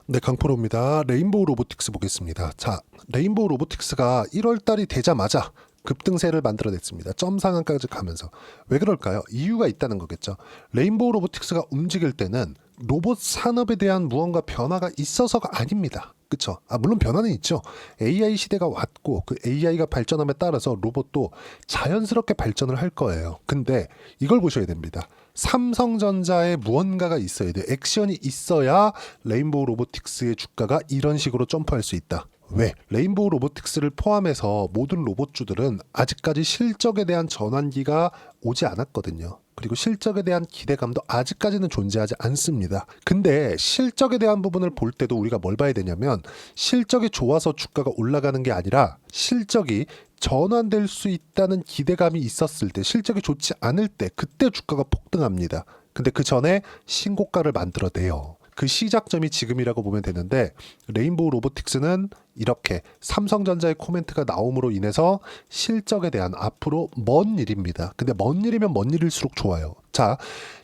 네, 강프로입니다. 레인보우 로보틱스 보겠습니다. 자, 레인보우 로보틱스가 1월 달이 되자마자 급등세를 만들어냈습니다. 점 상한까지 가면서. 왜 그럴까요? 이유가 있다는 거겠죠. 레인보우 로보틱스가 움직일 때는 로봇 산업에 대한 무언가 변화가 있어서가 아닙니다. 그쵸? 물론 변화는 있죠. AI 시대가 왔고 그 AI가 발전함에 따라서 로봇도 자연스럽게 발전을 할 거예요. 근데 이걸 보셔야 됩니다. 삼성전자에 무언가가 있어야 돼. 액션이 있어야 레인보우 로보틱스의 주가가 이런 식으로 점프할 수 있다. 왜? 레인보우 로보틱스를 포함해서 모든 로봇주들은 아직까지 실적에 대한 전환기가 오지 않았거든요. 그리고 실적에 대한 기대감도 아직까지는 존재하지 않습니다. 근데 실적에 대한 부분을 볼 때도 우리가 뭘 봐야 되냐면 실적이 좋아서 주가가 올라가는 게 아니라 실적이 전환될 수 있다는 기대감이 있었을 때, 실적이 좋지 않을 때, 그때 주가가 폭등합니다. 근데 그 전에 신고가를 만들어내요. 그 시작점이 지금이라고 보면 되는데, 레인보우 로보틱스는 이렇게 삼성전자의 코멘트가 나옴으로 인해서 실적에 대한 앞으로 먼 일입니다. 근데 먼 일이면 먼 일일수록 좋아요. 자,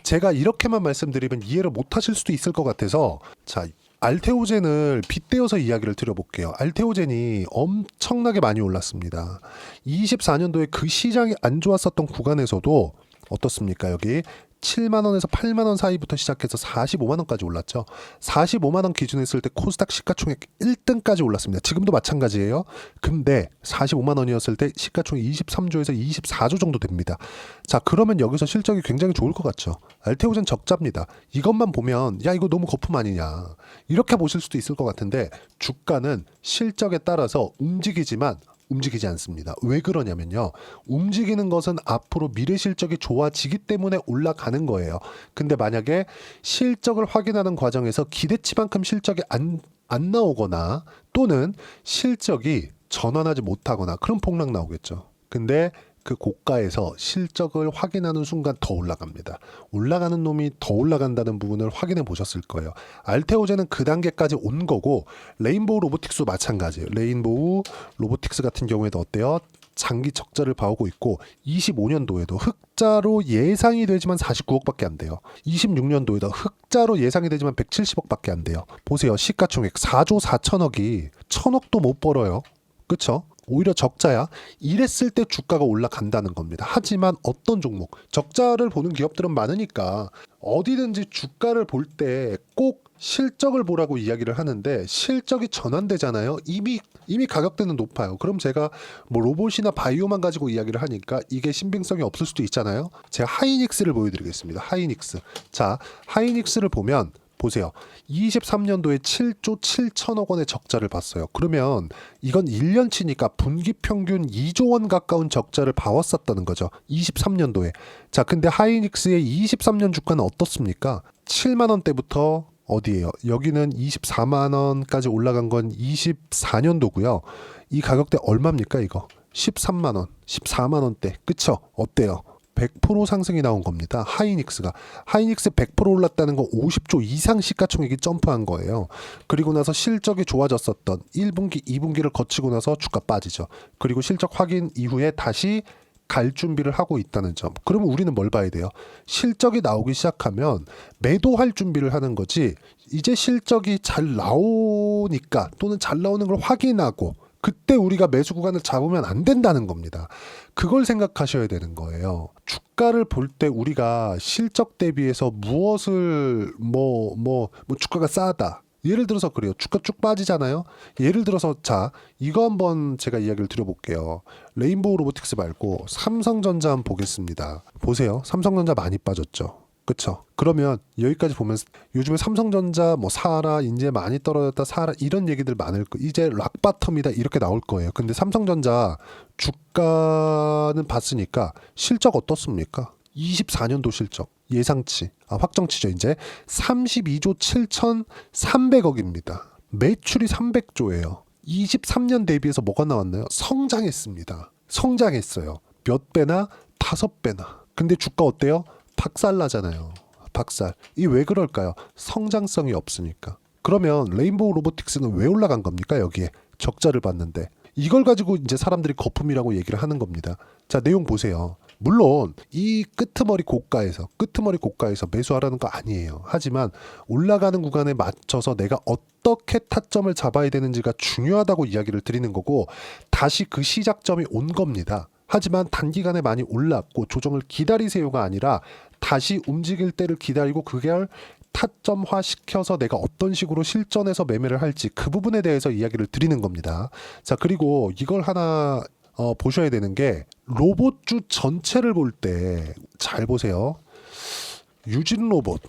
제가 이렇게만 말씀드리면 이해를 못 하실 수도 있을 것 같아서, 자, 알테오젠을 빗대어서 이야기를 드려볼게요. 알테오젠이 엄청나게 많이 올랐습니다. 24년도에 그 시장이 안 좋았었던 구간에서도 어떻습니까? 여기 7만원에서 8만원 사이부터 시작해서 45만원까지 올랐죠. 45만원 기준에 있을 때 코스닥 시가총액 1등까지 올랐습니다. 지금도 마찬가지예요. 근데 45만원이었을 때 시가총액 23조에서 24조 정도 됩니다. 자, 그러면 여기서 실적이 굉장히 좋을 것 같죠. 알테오젠 적자입니다. 이것만 보면 야, 이거 너무 거품 아니냐, 이렇게 보실 수도 있을 것 같은데, 주가는 실적에 따라서 움직이지 않습니다. 왜 그러냐면요, 움직이는 것은 앞으로 미래 실적이 좋아지기 때문에 올라가는 거예요. 근데 만약에 실적을 확인하는 과정에서 기대치만큼 실적이 안 나오거나 또는 실적이 전환하지 못하거나, 그럼 폭락 나오겠죠. 근데 그 고가에서 실적을 확인하는 순간 더 올라갑니다. 올라가는 놈이 더 올라간다는 부분을 확인해 보셨을 거예요. 알테오젠은 그 단계까지 온 거고, 레인보우 로보틱스도 마찬가지예요. 레인보우 로보틱스 같은 경우에도 어때요? 장기 적자를 봐오고 있고, 25년도에도 흑자로 예상이 되지만 49억밖에 안 돼요. 26년도에도 흑자로 예상이 되지만 170억밖에 안 돼요. 보세요. 시가총액 4조 4천억이 1,000억도 못 벌어요. 그쵸? 오히려 적자야. 이랬을 때 주가가 올라간다는 겁니다. 하지만 어떤 종목, 적자를 보는 기업들은 많으니까 어디든지 주가를 볼 때 꼭 실적을 보라고 이야기를 하는데, 실적이 전환되잖아요. 이미 가격대는 높아요. 그럼 제가 뭐 로봇이나 바이오만 가지고 이야기를 하니까 이게 신빙성이 없을 수도 있잖아요. 제가 하이닉스를 보여드리겠습니다. 하이닉스. 자, 하이닉스를 보면 보세요. 23년도에 7조 7천억 원의 적자를 봤어요. 그러면 이건 1년치니까 분기 평균 2조 원 가까운 적자를 봐왔었다는 거죠. 23년도에. 자, 근데 하이닉스의 23년 주가는 어떻습니까? 7만 원대부터 어디예요? 여기는 24만 원까지 올라간 건 24년도고요. 이 가격대 얼마입니까, 이거? 13만 원, 14만 원대. 그쵸? 어때요? 100% 상승이 나온 겁니다. 하이닉스 100% 올랐다는 건 50조 이상 시가총액이 점프한 거예요. 그리고 나서 실적이 좋아졌었던 1분기, 2분기를 거치고 나서 주가 빠지죠. 그리고 실적 확인 이후에 다시 갈 준비를 하고 있다는 점. 그러면 우리는 뭘 봐야 돼요? 실적이 나오기 시작하면 매도할 준비를 하는 거지, 이제 실적이 잘 나오니까 또는 잘 나오는 걸 확인하고 그때 우리가 매수 구간을 잡으면 안 된다는 겁니다. 그걸 생각하셔야 되는 거예요. 주가를 볼 때 우리가 실적 대비해서 무엇을 주가가 싸다, 예를 들어서 그래요. 주가 쭉 빠지잖아요. 예를 들어서 자, 이거 한번 제가 이야기를 드려볼게요. 레인보우 로보틱스 말고 삼성전자 한번 보겠습니다. 보세요. 삼성전자 많이 빠졌죠. 그쵸? 그러면 여기까지 보면 요즘에 삼성전자 사라, 이제 많이 떨어졌다, 사라, 이런 얘기들 많을 거, 이제 락바텀이다 이렇게 나올 거예요. 근데 삼성전자 주가는 봤으니까 실적 어떻습니까? 24년도 실적 예상치, 확정치죠. 이제 32조 7,300억입니다. 매출이 300조예요. 23년 대비해서 뭐가 나왔나요? 성장했습니다. 성장했어요. 몇 배나? 5배나. 근데 주가 어때요? 박살나잖아요. 박살. 이 왜 그럴까요? 성장성이 없으니까. 그러면 레인보우 로보틱스는 왜 올라간 겁니까? 여기에 적자를 봤는데. 이걸 가지고 이제 사람들이 거품이라고 얘기를 하는 겁니다. 자, 내용 보세요. 물론 이 끄트머리 고가에서 매수하라는 거 아니에요. 하지만 올라가는 구간에 맞춰서 내가 어떻게 타점을 잡아야 되는지가 중요하다고 이야기를 드리는 거고, 다시 그 시작점이 온 겁니다. 하지만 단기간에 많이 올랐고 조정을 기다리세요가 아니라 다시 움직일 때를 기다리고 그걸 타점화 시켜서 내가 어떤 식으로 실전에서 매매를 할지 그 부분에 대해서 이야기를 드리는 겁니다. 자, 그리고 이걸 하나 보셔야 되는 게, 로봇주 전체를 볼 때 잘 보세요. 유진로봇,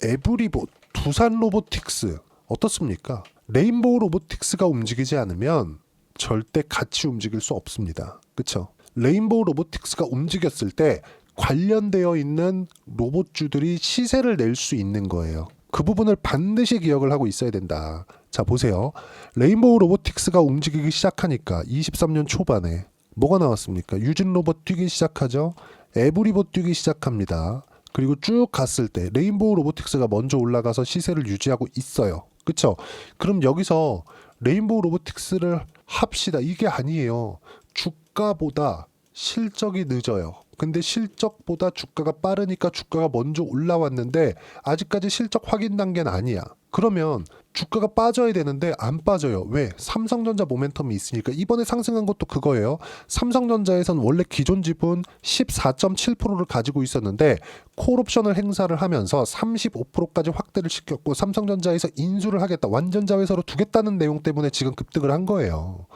에브리봇, 두산로보틱스 어떻습니까? 레인보우 로보틱스가 움직이지 않으면 절대 같이 움직일 수 없습니다. 그쵸? 레인보우 로보틱스가 움직였을 때 관련되어 있는 로봇주들이 시세를 낼 수 있는 거예요. 그 부분을 반드시 기억을 하고 있어야 된다. 자, 보세요. 레인보우 로보틱스가 움직이기 시작하니까 23년 초반에 뭐가 나왔습니까? 유진로봇 뛰기 시작하죠. 에브리봇 뛰기 시작합니다. 그리고 쭉 갔을 때 레인보우 로보틱스가 먼저 올라가서 시세를 유지하고 있어요. 그쵸? 그럼 여기서 레인보우 로보틱스를 합시다. 이게 아니에요. 주가보다 실적이 늦어요. 근데 실적보다 주가가 빠르니까 주가가 먼저 올라왔는데 아직까지 실적 확인 단계는 아니야. 그러면 주가가 빠져야 되는데 안 빠져요. 왜? 삼성전자 모멘텀이 있으니까. 이번에 상승한 것도 그거예요. 삼성전자에선 원래 기존 지분 14.7%를 가지고 있었는데 콜옵션을 행사를 하면서 35%까지 확대를 시켰고, 삼성전자에서 인수를 하겠다, 완전 자회사로 두겠다는 내용 때문에 지금 급등을 한 거예요.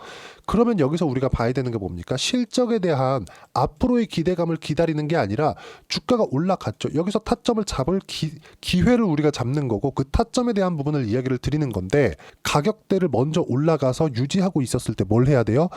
그러면 여기서 우리가 봐야 되는 게 뭡니까? 실적에 대한 앞으로의 기대감을 기다리는 게 아니라 주가가 올라갔죠. 여기서 타점을 잡을 기회를 우리가 잡는 거고, 그 타점에 대한 부분을 이야기를 드리는 건데, 가격대를 먼저 올라가서 유지하고 있었을 때 뭘 해야 돼요?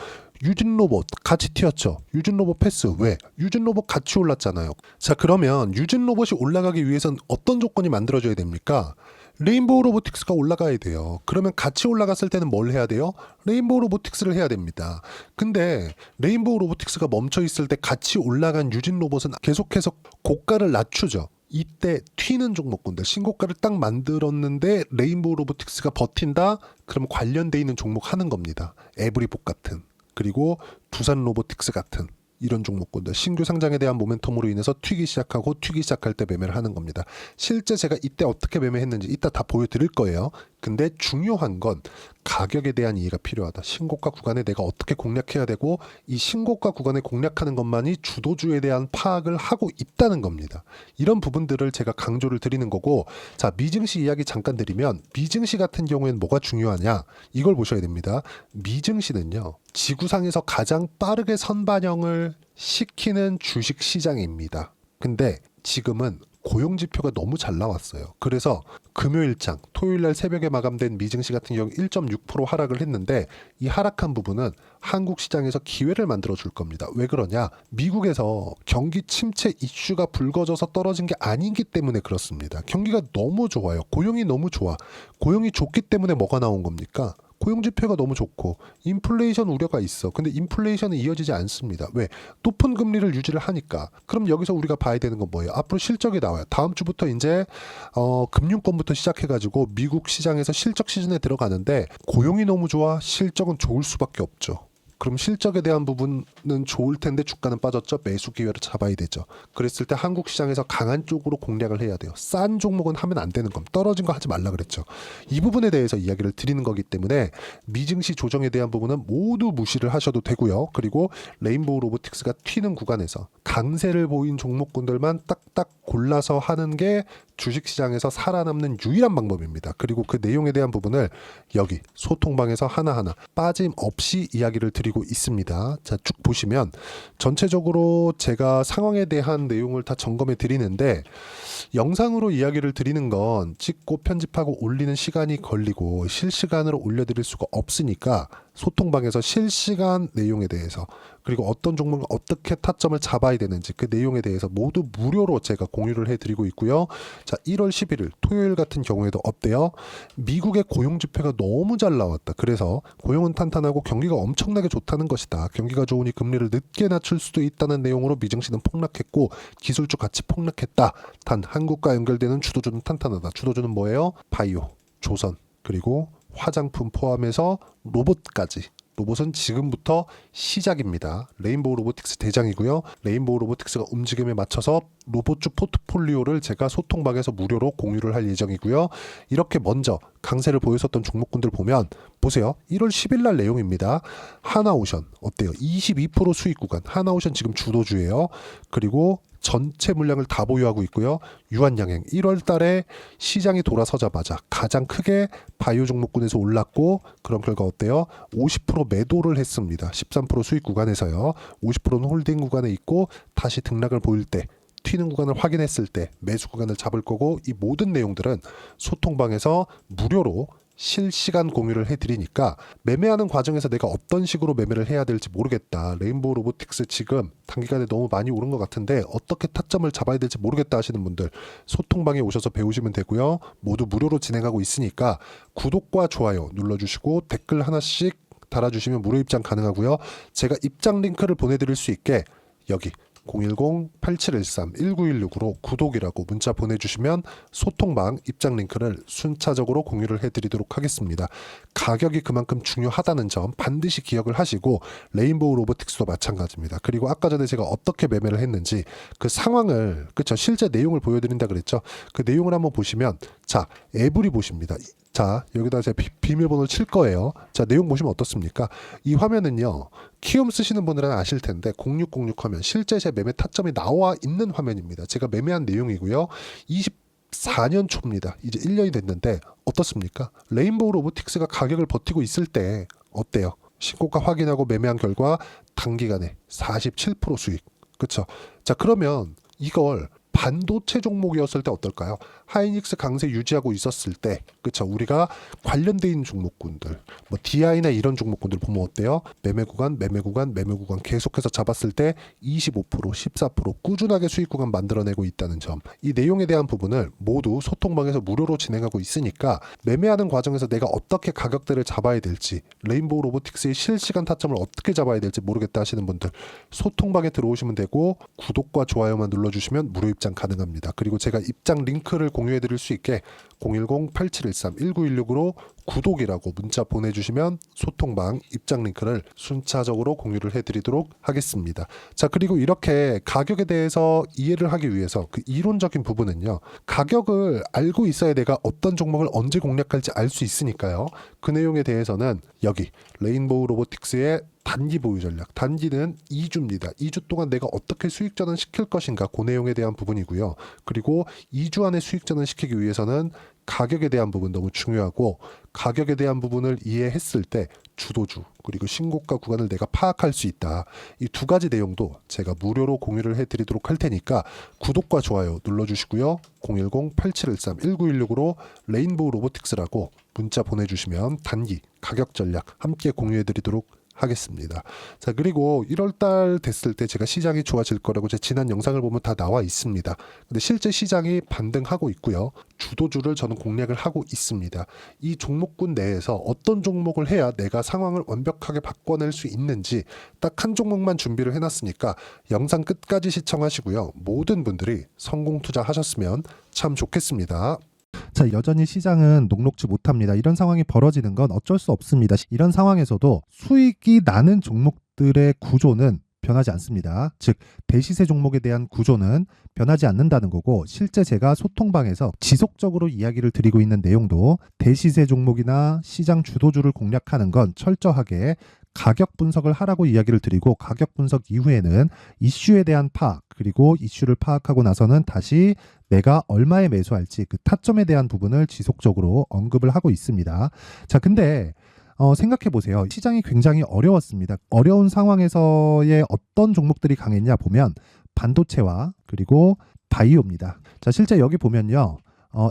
유진로봇 같이 튀었죠. 유진로봇 패스. 왜? 유진로봇 같이 올랐잖아요. 자, 그러면 유진로봇이 올라가기 위해서는 어떤 조건이 만들어져야 됩니까? 레인보우 로보틱스가 올라가야 돼요. 그러면 같이 올라갔을 때는 뭘 해야 돼요? 레인보우 로보틱스를 해야 됩니다. 근데 레인보우 로보틱스가 멈춰 있을 때 같이 올라간 유진 로봇은 계속해서 고가를 낮추죠. 이때 튀는 종목군들, 신고가를 딱 만들었는데 레인보우 로보틱스가 버틴다? 그러면 관련돼 있는 종목 하는 겁니다. 에브리봇 같은, 그리고 두산 로보틱스 같은 이런 종목군들, 신규 상장에 대한 모멘텀으로 인해서 튀기 시작할 때 매매를 하는 겁니다. 실제 제가 이때 어떻게 매매했는지 이따 다 보여드릴 거예요. 근데 중요한 건 가격에 대한 이해가 필요하다. 신고가 구간에 내가 어떻게 공략해야 되고, 이 신고가 구간에 공략하는 것만이 주도주에 대한 파악을 하고 있다는 겁니다. 이런 부분들을 제가 강조를 드리는 거고, 자, 미증시 이야기 잠깐 드리면, 미증시 같은 경우에는 뭐가 중요하냐, 이걸 보셔야 됩니다. 미증시는요, 지구상에서 가장 빠르게 선반영을 시키는 주식 시장입니다. 근데 지금은 고용 지표가 너무 잘 나왔어요. 그래서 금요일장, 토요일날 새벽에 마감된 미증시 같은 경우 1.6% 하락을 했는데, 이 하락한 부분은 한국 시장에서 기회를 만들어 줄 겁니다. 왜 그러냐? 미국에서 경기 침체 이슈가 불거져서 떨어진 게 아니기 때문에 그렇습니다. 경기가 너무 좋아요. 고용이 너무 좋아. 고용이 좋기 때문에 뭐가 나온 겁니까? 고용 지표가 너무 좋고 인플레이션 우려가 있어. 근데 인플레이션은 이어지지 않습니다. 왜? 높은 금리를 유지를 하니까. 그럼 여기서 우리가 봐야 되는 건 뭐예요? 앞으로 실적이 나와요. 다음 주부터 이제 금융권부터 시작해가지고 미국 시장에서 실적 시즌에 들어가는데, 고용이 너무 좋아, 실적은 좋을 수밖에 없죠. 그럼 실적에 대한 부분은 좋을 텐데 주가는 빠졌죠. 매수 기회를 잡아야 되죠. 그랬을 때 한국 시장에서 강한 쪽으로 공략을 해야 돼요. 싼 종목은 하면 안 되는 겁니다. 떨어진 거 하지 말라 그랬죠. 이 부분에 대해서 이야기를 드리는 거기 때문에 미증시 조정에 대한 부분은 모두 무시를 하셔도 되고요. 그리고 레인보우 로보틱스가 튀는 구간에서 강세를 보인 종목군들만 딱딱 골라서 하는 게 주식시장에서 살아남는 유일한 방법입니다. 그리고 그 내용에 대한 부분을 여기 소통방에서 하나하나 빠짐없이 이야기를 드리고 있습니다. 자, 쭉 보시면 전체적으로 제가 상황에 대한 내용을 다 점검해 드리는데, 영상으로 이야기를 드리는 건 찍고 편집하고 올리는 시간이 걸리고 실시간으로 올려드릴 수가 없으니까 소통방에서 실시간 내용에 대해서, 그리고 어떤 종목을 어떻게 타점을 잡아야 되는지 그 내용에 대해서 모두 무료로 제가 공유를 해드리고 있고요. 자, 1월 11일 토요일 같은 경우에도 어때요? 미국의 고용 지표가 너무 잘 나왔다. 그래서 고용은 탄탄하고 경기가 엄청나게 좋다는 것이다. 경기가 좋으니 금리를 늦게 낮출 수도 있다는 내용으로 미증시는 폭락했고 기술주 같이 폭락했다. 단 한국과 연결되는 주도주는 탄탄하다. 주도주는 뭐예요? 바이오, 조선, 그리고 화장품 포함해서 로봇까지 로봇은 지금부터 시작입니다. 레인보우 로보틱스 대장이고요. 레인보우 로보틱스가 움직임에 맞춰서 로봇주 포트폴리오를 제가 소통방에서 무료로 공유를 할 예정이고요. 이렇게 먼저 강세를 보였었던 종목군들 보면 보세요. 1월 10일 날 내용입니다. 하나오션 어때요? 22% 수익 구간. 하나오션 지금 주도주예요. 그리고 전체 물량을 다 보유하고 있고요. 유한양행 1월 달에 시장이 돌아서자마자 가장 크게 바이오 종목군에서 올랐고 그런 결과 어때요? 50% 매도를 했습니다. 13% 수익 구간에서요. 50%는 홀딩 구간에 있고 다시 등락을 보일 때 튀는 구간을 확인했을 때 매수 구간을 잡을 거고 이 모든 내용들은 소통방에서 무료로 실시간 공유를 해드리니까 매매하는 과정에서 내가 어떤 식으로 매매를 해야 될지 모르겠다. 레인보우 로보틱스 지금 단기간에 너무 많이 오른 것 같은데 어떻게 타점을 잡아야 될지 모르겠다 하시는 분들 소통방에 오셔서 배우시면 되고요. 모두 무료로 진행하고 있으니까 구독과 좋아요 눌러주시고 댓글 하나씩 달아주시면 무료 입장 가능하고요. 제가 입장 링크를 보내드릴 수 있게 여기 010-8713-1916으로 구독이라고 문자 보내주시면 소통방 입장 링크를 순차적으로 공유를 해드리도록 하겠습니다. 가격이 그만큼 중요하다는 점 반드시 기억을 하시고 레인보우 로보틱스도 마찬가지입니다. 그리고 아까 전에 제가 어떻게 매매를 했는지 그 상황을 그쵸 실제 내용을 보여드린다 그랬죠. 그 내용을 한번 보시면 자 에브리 보십니다. 자 여기다 제가 비밀번호를 칠 거예요. 자 내용 보시면 어떻습니까? 이 화면은요 키움 쓰시는 분들은 아실 텐데 0606 화면 실제 제 매매 타점이 나와 있는 화면입니다. 제가 매매한 내용이고요. 24년 초입니다. 이제 1년이 됐는데 어떻습니까? 레인보우 로보틱스가 가격을 버티고 있을 때 어때요? 신고가 확인하고 매매한 결과 단기간에 47% 수익. 그쵸? 자 그러면 이걸 반도체 종목이었을 때 어떨까요? 하이닉스 강세 유지하고 있었을 때 그쵸 우리가 관련돼 있는 종목군들 뭐 DI나 이런 종목군들 보면 어때요? 매매 구간 계속해서 잡았을 때 25% 14% 꾸준하게 수익 구간 만들어내고 있다는 점 이 내용에 대한 부분을 모두 소통방에서 무료로 진행하고 있으니까 매매하는 과정에서 내가 어떻게 가격대를 잡아야 될지 레인보우 로보틱스의 실시간 타점을 어떻게 잡아야 될지 모르겠다 하시는 분들 소통방에 들어오시면 되고 구독과 좋아요만 눌러주시면 무료 입장 가능합니다. 그리고 제가 입장 링크를 공유해 드릴 수 있게 010-8713-1916으로 구독이라고 문자 보내주시면 소통방 입장 링크를 순차적으로 공유를 해드리도록 하겠습니다. 자 그리고 이렇게 가격에 대해서 이해를 하기 위해서 그 이론적인 부분은요 가격을 알고 있어야 내가 어떤 종목을 언제 공략할지 알 수 있으니까요. 그 내용에 대해서는 여기 레인보우 로보틱스의 단기 보유 전략. 단기는 2주입니다. 2주 동안 내가 어떻게 수익 전환 시킬 것인가 그 내용에 대한 부분이고요. 그리고 2주 안에 수익 전환 시키기 위해서는 가격에 대한 부분 너무 중요하고 가격에 대한 부분을 이해했을 때 주도주 그리고 신고가 구간을 내가 파악할 수 있다. 이 두 가지 내용도 제가 무료로 공유를 해드리도록 할 테니까 구독과 좋아요 눌러주시고요. 010-8713-1916으로 레인보우 로보틱스라고 문자 보내주시면 단기 가격 전략 함께 공유해드리도록 하겠습니다. 자 그리고 1월달 됐을 때 제가 시장이 좋아질 거라고 제 지난 영상을 보면 다 나와 있습니다. 근데 실제 시장이 반등하고 있고요. 주도주를 저는 공략을 하고 있습니다. 이 종목군 내에서 어떤 종목을 해야 내가 상황을 완벽하게 바꿔낼 수 있는지 딱 한 종목만 준비를 해놨으니까 영상 끝까지 시청하시고요. 모든 분들이 성공 투자하셨으면 참 좋겠습니다. 자, 여전히 시장은 녹록지 못합니다. 이런 상황이 벌어지는 건 어쩔 수 없습니다. 이런 상황에서도 수익이 나는 종목들의 구조는 변하지 않습니다. 즉 대시세 종목에 대한 구조는 변하지 않는다는 거고 실제 제가 소통방에서 지속적으로 이야기를 드리고 있는 내용도 대시세 종목이나 시장 주도주를 공략하는 건 철저하게 가격 분석을 하라고 이야기를 드리고 가격 분석 이후에는 이슈에 대한 파악 그리고 이슈를 파악하고 나서는 다시 내가 얼마에 매수할지 그 타점에 대한 부분을 지속적으로 언급을 하고 있습니다. 자, 근데 생각해 보세요. 시장이 굉장히 어려웠습니다. 어려운 상황에서의 어떤 종목들이 강했냐 보면 반도체와 그리고 바이오입니다. 자, 실제 여기 보면요.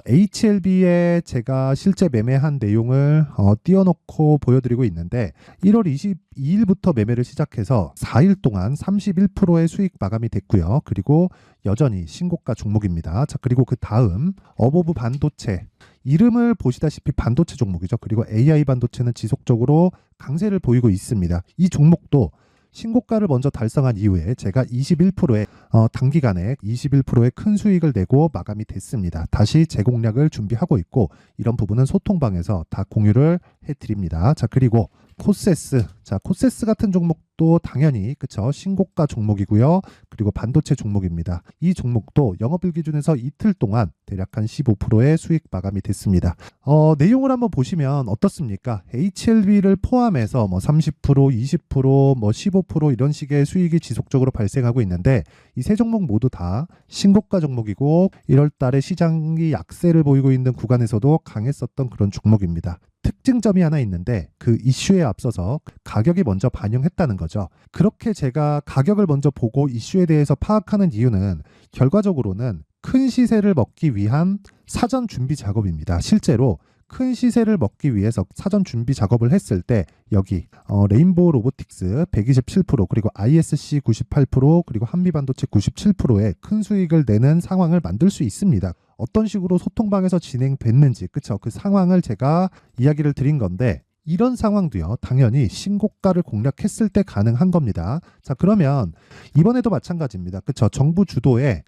HLB에 제가 실제 매매한 내용을 띄워놓고 보여드리고 있는데 1월 22일부터 매매를 시작해서 4일 동안 31%의 수익 마감이 됐고요. 그리고 여전히 신고가 종목입니다. 자, 그리고 그 다음 어보브 반도체 이름을 보시다시피 반도체 종목이죠. 그리고 AI 반도체는 지속적으로 강세를 보이고 있습니다. 이 종목도 신고가를 먼저 달성한 이후에 제가 21%의 단기간에 21%의 큰 수익을 내고 마감이 됐습니다. 다시 재공략을 준비하고 있고 이런 부분은 소통방에서 다 공유를 해드립니다. 자, 그리고 코세스. 자, 코세스 같은 종목도 당연히 그쵸 신고가 종목이고요. 그리고 반도체 종목입니다. 이 종목도 영업일 기준에서 이틀 동안 대략 한 15%의 수익 마감이 됐습니다. 내용을 한번 보시면 어떻습니까? HLB를 포함해서 뭐 30%, 20%, 뭐 15% 이런 식의 수익이 지속적으로 발생하고 있는데 이 세 종목 모두 다 신고가 종목이고 1월 달에 시장이 약세를 보이고 있는 구간에서도 강했었던 그런 종목입니다. 특징점이 하나 있는데 그 이슈에 앞서서 가격이 먼저 반영했다는 거죠. 그렇게 제가 가격을 먼저 보고 이슈에 대해서 파악하는 이유는 결과적으로는 큰 시세를 먹기 위한 사전 준비 작업입니다. 실제로 큰 시세를 먹기 위해서 사전 준비 작업을 했을 때 여기 레인보우 로보틱스 127% 그리고 ISC 98% 그리고 한미반도체 97%의 큰 수익을 내는 상황을 만들 수 있습니다. 어떤 식으로 소통방에서 진행됐는지 그쵸 그 상황을 제가 이야기를 드린 건데 이런 상황도요 당연히 신고가를 공략했을 때 가능한 겁니다. 자 그러면 이번에도 마찬가지입니다. 그쵸 정부 주도의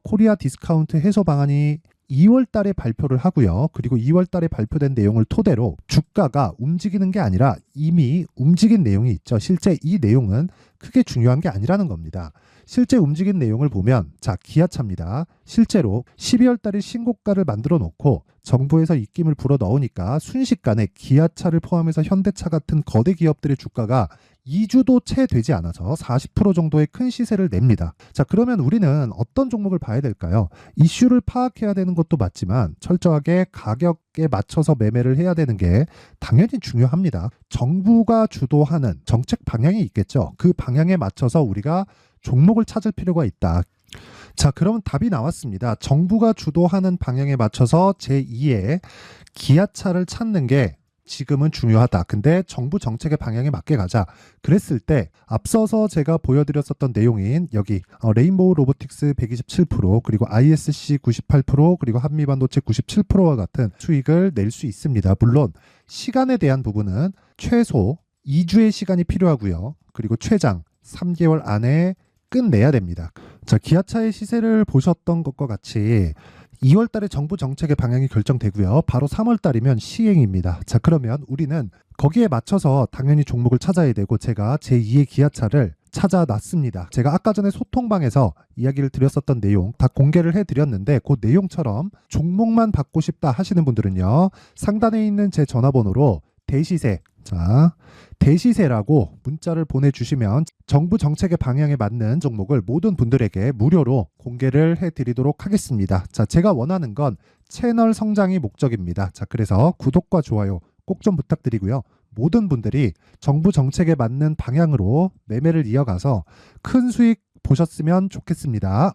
코리아 디스카운트 해소 방안이 2월 달에 발표를 하고요. 그리고 2월 달에 발표된 내용을 토대로 주가가 움직이는 게 아니라 이미 움직인 내용이 있죠. 실제 이 내용은 크게 중요한 게 아니라는 겁니다. 실제 움직인 내용을 보면 자 기아차입니다. 실제로 12월 달에 신고가를 만들어 놓고 정부에서 입김을 불어 넣으니까 순식간에 기아차를 포함해서 현대차 같은 거대 기업들의 주가가 2주도 채 되지 않아서 40% 정도의 큰 시세를 냅니다. 자 그러면 우리는 어떤 종목을 봐야 될까요? 이슈를 파악해야 되는 것도 맞지만 철저하게 가격에 맞춰서 매매를 해야 되는 게 당연히 중요합니다. 정부가 주도하는 정책 방향이 있겠죠. 그 방향에 맞춰서 우리가 종목을 찾을 필요가 있다. 자 그러면 답이 나왔습니다. 정부가 주도하는 방향에 맞춰서 제2의 기아차를 찾는 게 지금은 중요하다. 근데 정부 정책의 방향에 맞게 가자. 그랬을 때 앞서서 제가 보여드렸었던 내용인 여기 레인보우 로보틱스 127% 그리고 ISC 98% 그리고 한미반도체 97%와 같은 수익을 낼 수 있습니다. 물론 시간에 대한 부분은 최소 2주의 시간이 필요하고요. 그리고 최장 3개월 안에 끝내야 됩니다. 자, 기아차의 시세를 보셨던 것과 같이 2월 달에 정부 정책의 방향이 결정되고요. 바로 3월 달이면 시행입니다. 자, 그러면 우리는 거기에 맞춰서 당연히 종목을 찾아야 되고 제가 제2의 기아차를 찾아놨습니다. 제가 아까 전에 소통방에서 이야기를 드렸었던 내용 다 공개를 해드렸는데 그 내용처럼 종목만 받고 싶다 하시는 분들은요. 상단에 있는 제 전화번호로 대시세 자 대시세라고 문자를 보내주시면 정부 정책의 방향에 맞는 종목을 모든 분들에게 무료로 공개를 해드리도록 하겠습니다. 자, 제가 원하는 건 채널 성장이 목적입니다. 자, 그래서 구독과 좋아요 꼭 좀 부탁드리고요. 모든 분들이 정부 정책에 맞는 방향으로 매매를 이어가서 큰 수익 보셨으면 좋겠습니다.